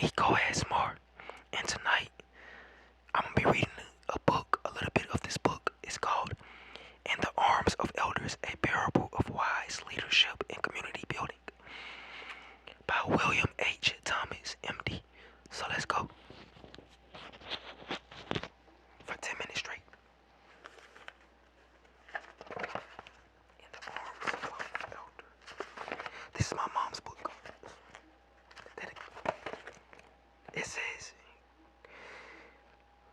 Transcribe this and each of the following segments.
Nico Asmar, and tonight I'm gonna be reading a book, a little bit of this book. It's called In the Arms of Elders, a Parable of Wise Leadership and Community Building by William H. Thomas, MD. So let's go for 10 minutes straight. In the Arms of Elders. This is my mom's book. It says,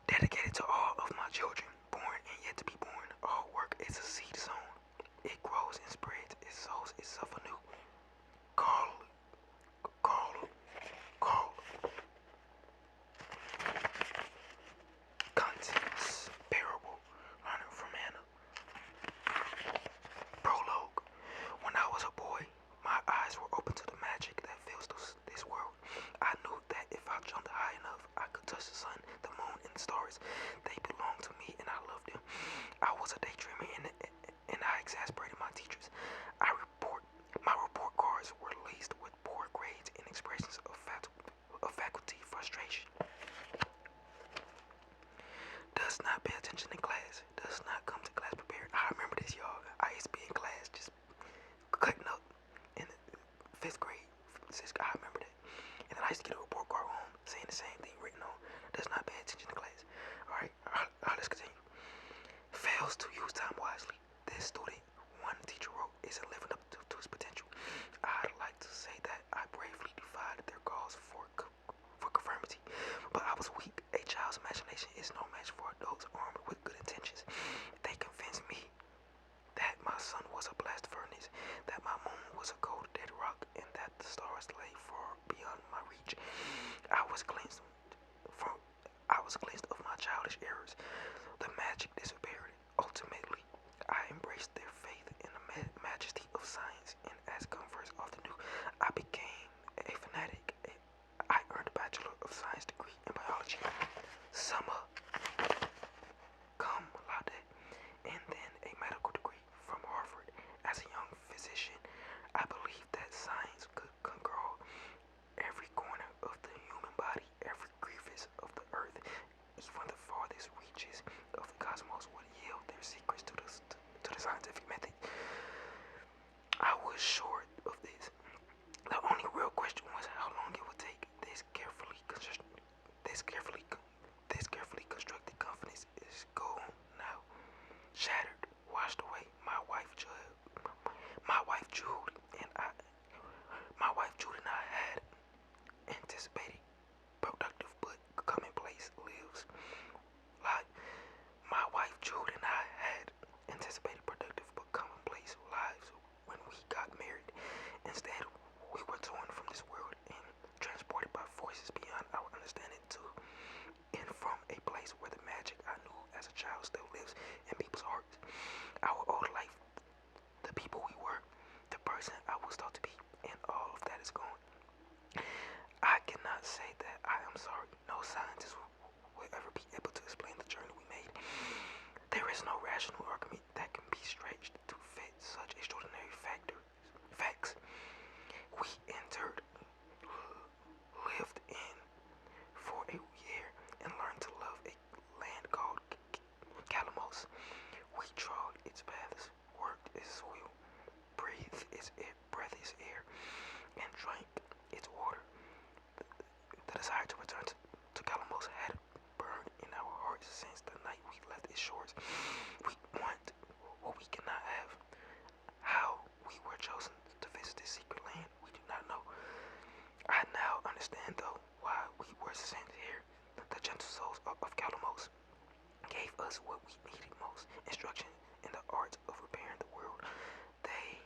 dedicated to all of my children, born and yet to be born. All work is a seed sown. It grows and spreads. It sows itself anew. Carl, Carl, Carl. Contents, parable, learning from Hannah. Prologue. When I was a boy, my eyes were open to the magic that fills this world. I knew that if I jumped high enough, I could touch the sun, the moon, and the stars. They belonged to me, and I loved them. I was a daydreamer, and I exasperated my teachers. My report cards were laced with poor grades and expressions of faculty frustration. Does not pay attention in class. Does not come to class prepared. I remember this, y'all. I used to be in class just cutting up in the fifth grade. I remember that. And then I used to get a report card home saying the same thing written on. Does not pay attention in class. Alright, let's continue. Fails to use time wisely. This student, one teacher wrote, isn't living up to his potential. I'd like to say that I bravely defied their calls for confirmity, but I was weak. A child's imagination is no match for adults armed with good intentions. They convinced me that my sun was a blast furnace, that my moon was a cold dead rock, and that the stars lay far beyond my reach. I was cleansed of my childish errors. The magic disappeared. Ultimately, I embraced their faith in the majesty of science, and as converse often do, I became a fanatic. I earned a Bachelor of Science degree in biology, summa cum laude, and then a medical degree from Harvard. As a young physician, I believed that science could conquer every corner of the human body, every crevice of the earth, even the farthest reaches of the cosmos would yield their secrets to the scientific method. I was sure of this. The only real question was how long it would take. This carefully constructed confidence is gone now, shattered, washed away. My wife Jude and I had anticipated productive but commonplace lives. Like my wife Jude and I had anticipated productive but commonplace lives when we got married. Instead, we were torn from this world and transported by forces beyond our understanding to and from a place where the magic I knew as a child still lives in people's hearts. Our old life, the people we were, the person I was thought to be, and all of that is gone. I cannot say that I am sorry. No scientist will ever be able to explain the journey we made. There is no rational argument that can be stretched to fit such extraordinary facts. We entered, lived in for a year, and learned to love a land called Calamos. We trod its paths, worked its soil, breathed its air, and drank its water. The desire to return to Calamos had burned in our hearts since the night we left its shores. We want what we cannot have. How we were chosen to visit this secret land, we do not know. I now understand, though, why we were sent here. The gentle souls of Calamos gave us what we needed most, instruction in the art of repairing the world. They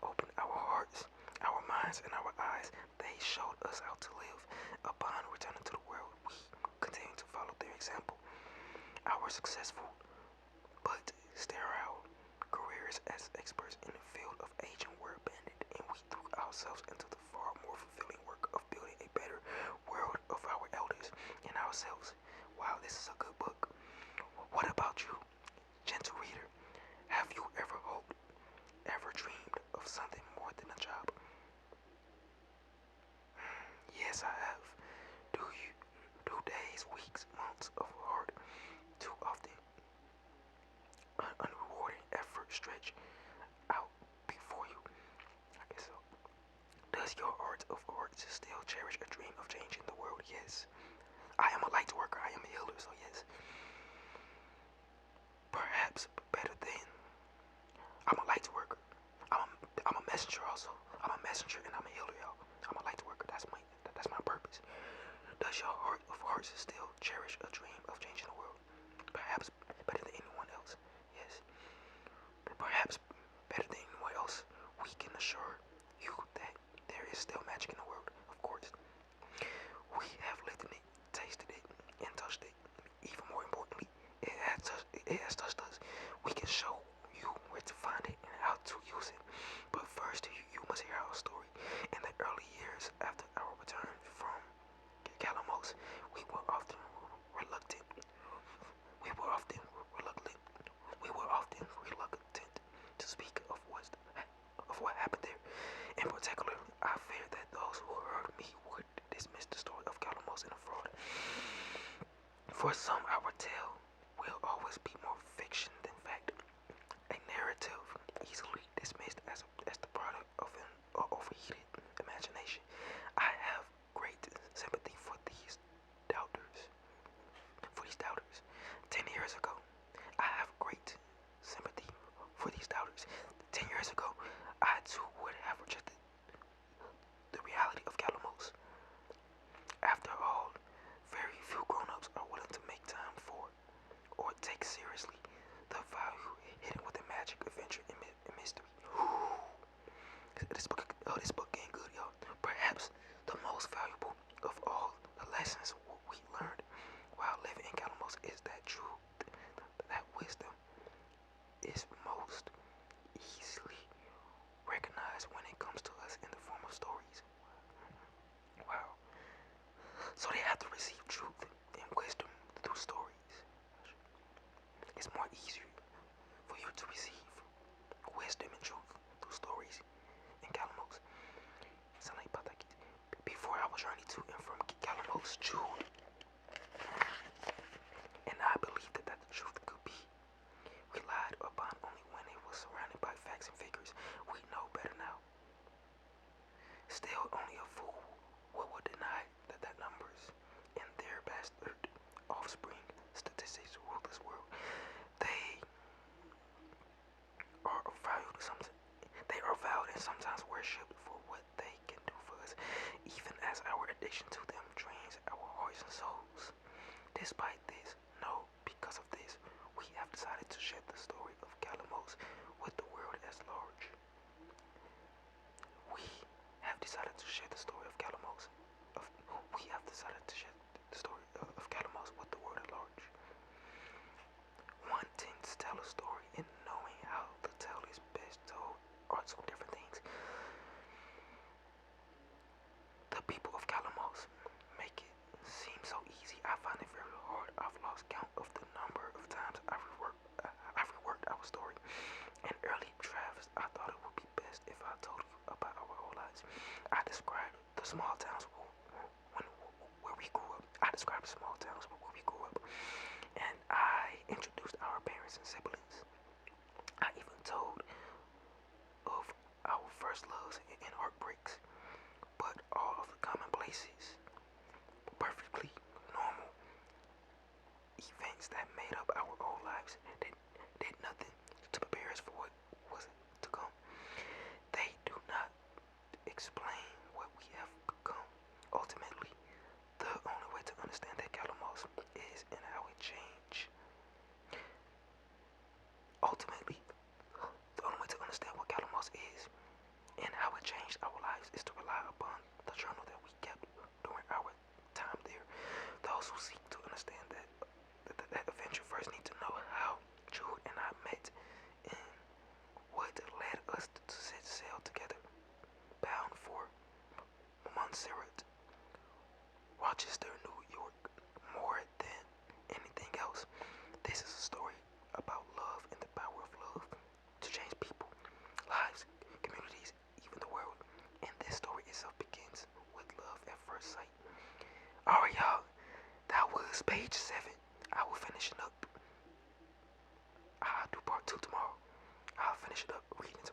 opened our hearts, our minds, and our eyes. They showed us how to live. Upon returning to the world, we continue to follow their example. Our successful but sterile careers as experts in the field of aging were abandoned, and we threw ourselves into the far more fulfilling work of building a better world of our elders and ourselves. Wow, this is a good book. What about you, gentle reader? Have you ever hoped, ever dreamed of something more than a job? Yes, I have. stretch out before you. I guess so. Does your art of arts still cherish a dream of changing the world? Yes. I am a light worker. I am a healer, so yes. Perhaps better than. I'm a light worker. I'm a messenger also. I'm a messenger and I'm a healer, y'all. I'm a light worker. That's my purpose. Does your heart of hearts still cherish a dream of changing the world? Perhaps better than anyone else. Yes. Perhaps better than anyone else, we can assure you that there is still magic in the world, of course. We have lived in it, tasted it, and touched it. Even more importantly, it has touched us. We can show you where to find it and how to use it. But first, you must hear our story. In the early years after our return from Calamos, we were often reluctant. We were often reluctant. We were often reluctant to speak of what happened there. In particular, I feared that those who heard me would dismiss the story of Calamos in a fraud. For some, our tale will always be more fiction than fact, a narrative easily dismissed as the product of an overheated imagination. I have great sympathy for these doubters. 10 years ago, I have great sympathy for these doubters. 10 years ago, I too would have rejected the reality of Calamos. After all, very few grown-ups are willing to make time for or take seriously the value hidden within magic, adventure, and mystery. This book getting good, y'all. Perhaps the most valuable of all the lessons we learned while living in Calamos is that truth, that wisdom is most easily recognized when it comes to us in the form of stories. Wow. So they have to receive truth and wisdom through stories. It's more easier for you to receive wisdom and truth through stories in Calamos. Before I was journeyed to and from Calamos, Jude, and I believed that the truth could be relied upon only when it was surrounded by facts and figures. We know better now. Still, only a fool would deny that numbers and their bastard offspring statistics rule this world. They are valued and sometimes worshipped for what they can do for us, even as our addiction to them drains our hearts and souls. Despite this, no, because of this, we have decided to share the story of Calamos with the world as large. We have decided to share the story of Calamos. We have decided to share the story of Calamos with the world at large. One tends to tell a story, and knowing how to tell is best told are two different things. The people of Calamos make it seem so easy. I find it very hard. I've lost count of the number of times I've reworked our story. In early drafts, I thought it would be best if I told you about our whole lives. I described the small towns where we grew up. And I introduced our parents and siblings. I even told of our first loves and heartbreaks. But all of the commonplaces, perfectly normal events that made up our old lives did nothing to prepare us for what was to come. They do not explain what we have become. Ultimately, the only way to understand that Calamos is and how it changed. Ultimately, the only way to understand what Calamos is and how it changed our lives is to rely upon the journal that we kept during our time there. Those who seek to understand that adventure first need to know how Jude and I met and what led us to set sail together, bound for Montserrat, Rochester, New York. More than anything else, this is a story about love and the power of love to change people, lives, communities, even the world. And this story itself begins with love at first sight. Alright, y'all, that was page 7. I will finish it up. I'll do part 2 tomorrow. I'll finish it up reading